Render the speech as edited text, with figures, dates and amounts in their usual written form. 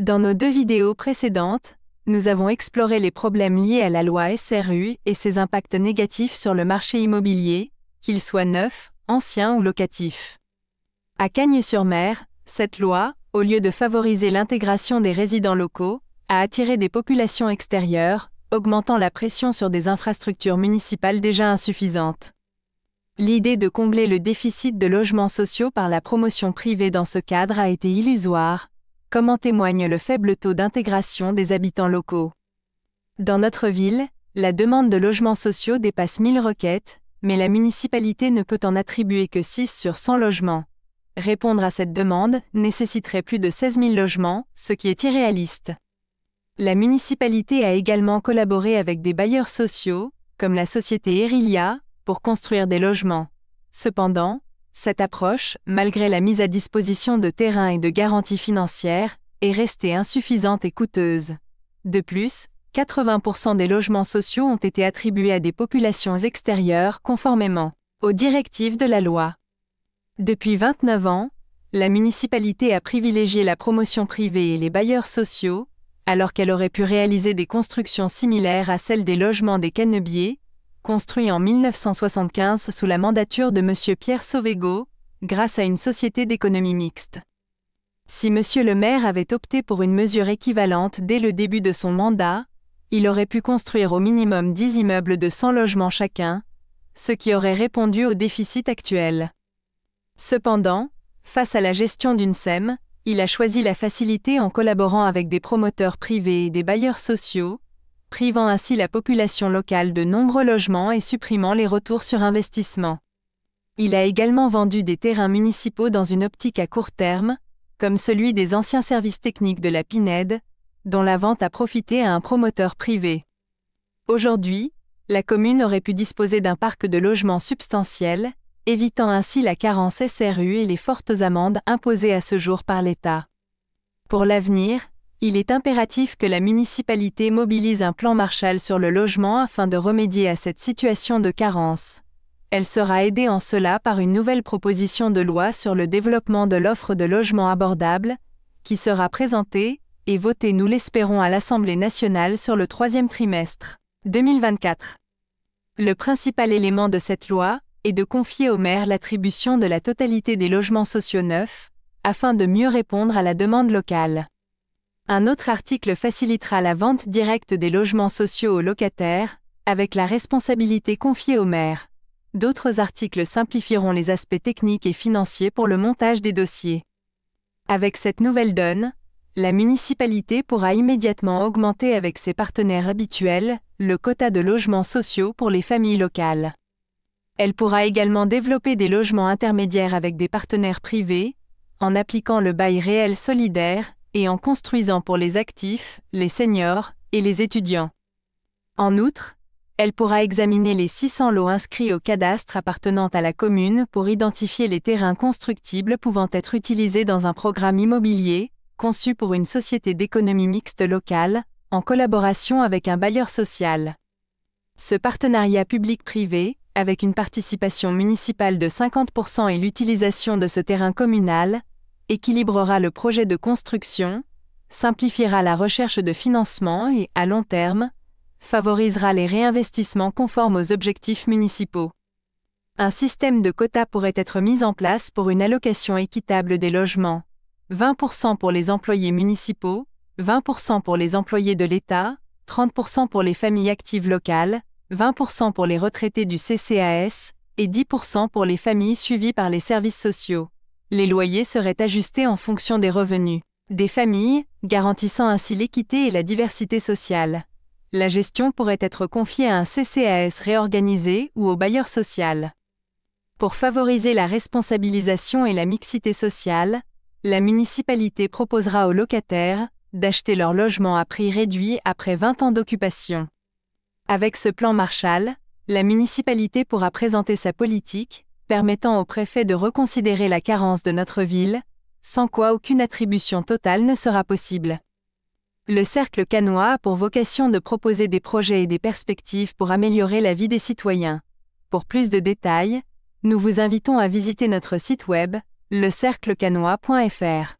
Dans nos 2 vidéos précédentes, nous avons exploré les problèmes liés à la loi SRU et ses impacts négatifs sur le marché immobilier, qu'il soit neuf, ancien ou locatif. À Cagnes-sur-Mer, cette loi, au lieu de favoriser l'intégration des résidents locaux, a attiré des populations extérieures, augmentant la pression sur des infrastructures municipales déjà insuffisantes. L'idée de combler le déficit de logements sociaux par la promotion privée dans ce cadre a été illusoire, comme en témoigne le faible taux d'intégration des habitants locaux. Dans notre ville, la demande de logements sociaux dépasse 1000 requêtes, mais la municipalité ne peut en attribuer que 6 sur 100 logements. Répondre à cette demande nécessiterait plus de 16 000 logements, ce qui est irréaliste. La municipalité a également collaboré avec des bailleurs sociaux, comme la société Erilia, pour construire des logements. Cependant, cette approche, malgré la mise à disposition de terrains et de garanties financières, est restée insuffisante et coûteuse. De plus, 80% des logements sociaux ont été attribués à des populations extérieures conformément aux directives de la loi. Depuis 29 ans, la municipalité a privilégié la promotion privée et les bailleurs sociaux, alors qu'elle aurait pu réaliser des constructions similaires à celles des logements des Canebiers, construits en 1975 sous la mandature de M. Pierre Sauvégot, grâce à une société d'économie mixte. Si M. le maire avait opté pour une mesure équivalente dès le début de son mandat, il aurait pu construire au minimum 10 immeubles de 100 logements chacun, ce qui aurait répondu au déficit actuel. Cependant, face à la gestion d'une SEM, il a choisi la facilité en collaborant avec des promoteurs privés et des bailleurs sociaux, privant ainsi la population locale de nombreux logements et supprimant les retours sur investissement. Il a également vendu des terrains municipaux dans une optique à court terme, comme celui des anciens services techniques de la Pinède, dont la vente a profité à un promoteur privé. Aujourd'hui, la commune aurait pu disposer d'un parc de logements substantiel, évitant ainsi la carence SRU et les fortes amendes imposées à ce jour par l'État. Pour l'avenir, il est impératif que la municipalité mobilise un plan Marshall sur le logement afin de remédier à cette situation de carence. Elle sera aidée en cela par une nouvelle proposition de loi sur le développement de l'offre de logements abordables, qui sera présentée et votée, nous l'espérons, à l'Assemblée nationale sur le 3e trimestre 2024. Le principal élément de cette loi est de confier au maire l'attribution de la totalité des logements sociaux neufs, afin de mieux répondre à la demande locale. Un autre article facilitera la vente directe des logements sociaux aux locataires, avec la responsabilité confiée au maire. D'autres articles simplifieront les aspects techniques et financiers pour le montage des dossiers. Avec cette nouvelle donne, la municipalité pourra immédiatement augmenter avec ses partenaires habituels le quota de logements sociaux pour les familles locales. Elle pourra également développer des logements intermédiaires avec des partenaires privés, en appliquant le bail réel solidaire et en construisant pour les actifs, les seniors et les étudiants. En outre, elle pourra examiner les 600 lots inscrits au cadastre appartenant à la commune pour identifier les terrains constructibles pouvant être utilisés dans un programme immobilier, conçu pour une société d'économie mixte locale, en collaboration avec un bailleur social. Ce partenariat public-privé, avec une participation municipale de 50% et l'utilisation de ce terrain communal, équilibrera le projet de construction, simplifiera la recherche de financement et, à long terme, favorisera les réinvestissements conformes aux objectifs municipaux. Un système de quotas pourrait être mis en place pour une allocation équitable des logements. 20% pour les employés municipaux, 20% pour les employés de l'État, 30% pour les familles actives locales, 20% pour les retraités du CCAS et 10% pour les familles suivies par les services sociaux. Les loyers seraient ajustés en fonction des revenus des familles, garantissant ainsi l'équité et la diversité sociale. La gestion pourrait être confiée à un CCAS réorganisé ou au bailleur social. Pour favoriser la responsabilisation et la mixité sociale, la municipalité proposera aux locataires d'acheter leur logement à prix réduit après 20 ans d'occupation. Avec ce plan Marshall, la municipalité pourra présenter sa politique, permettant au préfet de reconsidérer la carence de notre ville, sans quoi aucune attribution totale ne sera possible. Le Cercle Cannois a pour vocation de proposer des projets et des perspectives pour améliorer la vie des citoyens. Pour plus de détails, nous vous invitons à visiter notre site web, lecerclecannois.fr.